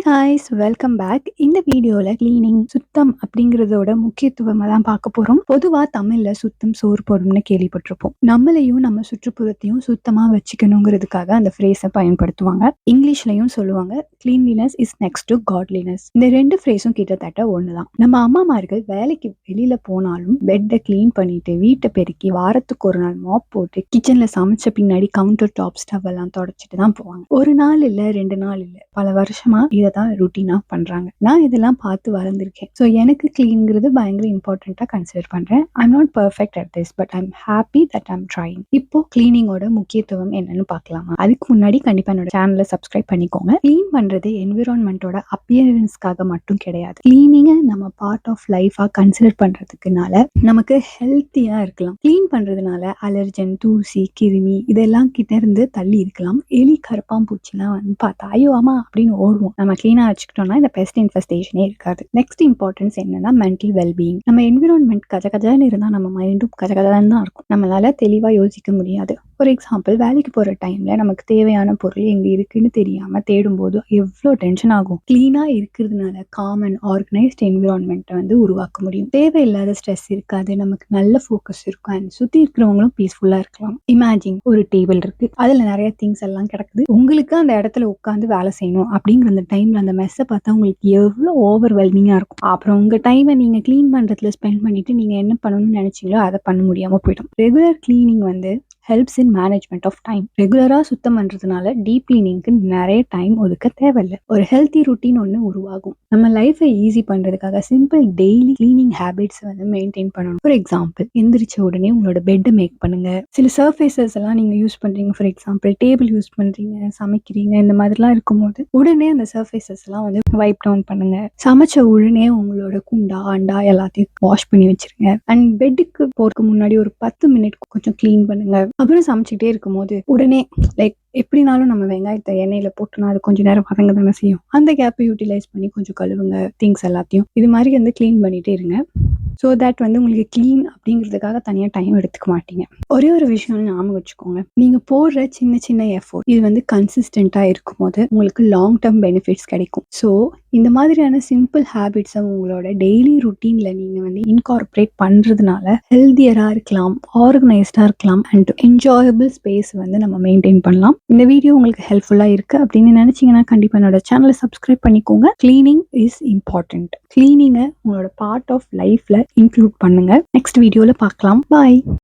Guys, welcome back. இந்த வீடியோல cleaning, சுத்தம் அப்படிங்கிறதோட முக்கியத்துவமா தான் பார்க்க போறோம். பொதுவா தமிழ்ல சுத்தம் சோறு போடும்னு கேள்விப்பட்டிருப்போம். நம்மளையும் நம்ம சுற்றுப்புறத்தையும் சுத்தமா வச்சுக்கணுங்கிறதுக்காக அந்த ஃப்ரேஸை பயன்படுத்துவாங்க. இங்கிலீஷ்லயும் சொல்லுவாங்க, cleanliness is next to godliness. இந்த ரெண்டு ஃப்ரேஸும் கிட்டத்தட்ட ஒண்ணுதான். நம்ம அம்மாமார்கள் வேலைக்கு வெளியில போனாலும் பெட்டை கிளீன் பண்ணிட்டு, வீட்டை பெருக்கி, வாரத்துக்கு ஒரு நாள் மாப் போட்டு, கிச்சன்ல சமைச்ச பின்னாடி கவுண்டர் டாப் ஸ்டவ் எல்லாம் தொடச்சிட்டு தான் போவாங்க. ஒரு நாள் இல்ல, 2 நாள் இல்ல, பல வருஷமா இதை தான் ருட்டீனா பண்றாங்க. நான் இதெல்லாம் பார்த்து வளர்ந்துருக்கேன். ஸோ எனக்கு கிளீன்ங்கிறது பயங்கர இம்பார்ட்டண்டா கன்சிடர் பண்றேன். I'm not perfect at this, but I'm happy that I'm trying. இப்போ கிளீனிங்கோட முக்கியத்துவம் என்னன்னு பார்க்கலாமா? அதுக்கு முன்னாடி கண்டிப்பா என்னோட சேனலை சப்ஸ்கிரைப் பண்ணிக்கோங்க. கிளீன் பண்றது என்விரான்மெண்டோட அப்பியரன்ஸ்க்காக மட்டும் கிடையாது. கிளீனிங்கை நம்ம பார்ட் ஆஃப் லைஃபா கன்சிடர் பண்றதுக்குனால நமக்கு ஹெல்த்தியா இருக்கலாம். கிளீன் பண்றதுனால அலர்ஜன், தூசி, கிருமி இதெல்லாம் கிட்ட இருந்து தள்ளி இருக்கலாம். எலி, கருப்பாம்பூச்சிலாம் வந்து பார்த்தா ஐயோ ஆமா அப்படின்னு ஓடுவோம். நம்ம கிளீனா வச்சுக்கிட்டோம்னா இந்த பெஸ்ட் இன்ஃபெஸ்டேஷனே இருக்காது. நெக்ஸ்ட் இம்பார்ட்டன்ஸ் என்னன்னா மென்டல் வெல்பீயிங். நம்ம என்விரான்மெண்ட் கஜகஜன்னு இருந்தா நம்ம மைண்டும் கஜகஜன்னு தான் இருக்கும். நம்மளால தெளிவா யோசிக்க முடியாது. ஃபார் எக்ஸாம்பிள், வேலைக்கு போற டைம்ல நமக்கு தேவையான பொருள் எங்க இருக்குன்னு தெரியாம தேடும் போது எவ்வளோ டென்ஷன் ஆகும். கிளீனா இருக்கிறதுனால காமன் ஆர்கனைஸ்ட் என்விரான்மெண்ட்டை வந்து உருவாக்க முடியும். தேவையில்லாத ஸ்ட்ரெஸ் இருக்காது, நமக்கு நல்ல ஃபோக்கஸ் இருக்கும், அண்ட் சுத்தி இருக்கிறவங்களும் பீஸ்ஃபுல்லா இருக்கலாம். இமேஜின் ஒரு டேபிள் இருக்கு, அதுல நிறைய திங்ஸ் எல்லாம் கிடக்குது. உங்களுக்கு அந்த இடத்துல உட்காந்து வேலை செய்யணும் அப்படிங்கிற அந்த டைம்ல அந்த மெஸ்ஸை பார்த்தா உங்களுக்கு எவ்வளோ ஓவர்வெல்மிங்கா இருக்கும். அப்புறம் உங்க டைமை நீங்க கிளீன் பண்றதுல ஸ்பெண்ட் பண்ணிட்டு நீங்க என்ன பண்ணணும்னு நினைச்சீங்களோ அதை பண்ண முடியாம போயிடும். ரெகுலர் கிளீனிங் வந்து helps in management of time. ரெகுலரா சுத்தம் பண்றதுனால டீப் கிளீனிங்க்கு நிறைய டைம் ஒதுக்க தேவையில்லை. ஒரு ஹெல்த்தி ருட்டீன் ஒன்று உருவாகும். நம்ம லைஃபை ஈஸி பண்றதுக்காக சிம்பிள் டெய்லி கிளீனிங் ஹேபிட்ஸ் வந்து மெயின்டைன் பண்ணணும். ஃபார் எக்ஸாம்பிள், எந்திரிச்ச உடனே உங்களோட பெட்டை மேக் பண்ணுங்க. சில சர்ஃபேசஸ் எல்லாம் நீங்க யூஸ் பண்றீங்க, ஃபார் எக்ஸாம்பிள் டேபிள் யூஸ் பண்றீங்க, சமைக்கிறீங்க, இந்த மாதிரிலாம் இருக்கும்போது உடனே அந்த சர்ஃபேசஸ் எல்லாம் வந்து வைப் டவுன் பண்ணுங்க. சமைச்ச உடனே உங்களோட குண்டா, அண்டா எல்லாத்தையும் வாஷ் பண்ணி வச்சிருங்க. அண்ட் பெட்டுக்கு போறதுக்கு முன்னாடி ஒரு 10 மினிட் கொஞ்சம் கிளீன் பண்ணுங்க. அப்புறம் சமைச்சிட்டே இருக்கும் போது உடனே லைக் எப்படினாலும் நம்ம வெங்காயத்தை எண்ணெயில போட்டோம்னா அது கொஞ்சம் நேரம் வதங்க தானே செய்யும். அந்த கேப்பை யூட்டிலைஸ் பண்ணி கொஞ்சம் கழுவுங்க திங்ஸ் எல்லாத்தையும். இது மாதிரி வந்து கிளீன் பண்ணிட்டே இருங்க. ஸோ தட் வந்து உங்களுக்கு கிளீன் அப்படிங்கிறதுக்காக தனியாக டைம் எடுத்துக்க மாட்டீங்க. ஒரே ஒரு விஷயம் ஞாபகம் வச்சுக்கோங்க, நீங்க போடுற சின்ன சின்ன எஃபோர்ட் இது வந்து கன்சிஸ்டண்டா இருக்கும் போது உங்களுக்கு லாங் டேர்ம் பெனிஃபிட்ஸ் கிடைக்கும். ஸோ இந்த மாதிரியான சிம்பிள் ஹேபிட்ஸை உங்களோட டெய்லி ருட்டீன்ல நீங்க வந்து இன்கார்பரேட் பண்றதுனால ஹெல்தியரா இருக்கலாம், ஆர்கனைஸ்டா இருக்கலாம், அண்ட் என்ஜாயபிள் ஸ்பேஸ் வந்து நம்ம மெயின்டைன் பண்ணலாம். இந்த வீடியோ உங்களுக்கு ஹெல்ப்ஃபுல்லா இருக்கு அப்படின்னு நினைச்சீங்கன்னா கண்டிப்பா என்னோட சேனலை சப்ஸ்கிரைப் பண்ணிக்கோங்க. Cleaning is important. கிளீனிங்கை உங்களோட பார்ட் ஆஃப் லைஃப்ல இன்க்ளூட் பண்ணுங்க. நெக்ஸ்ட் வீடியோல பார்க்கலாம். பாய்.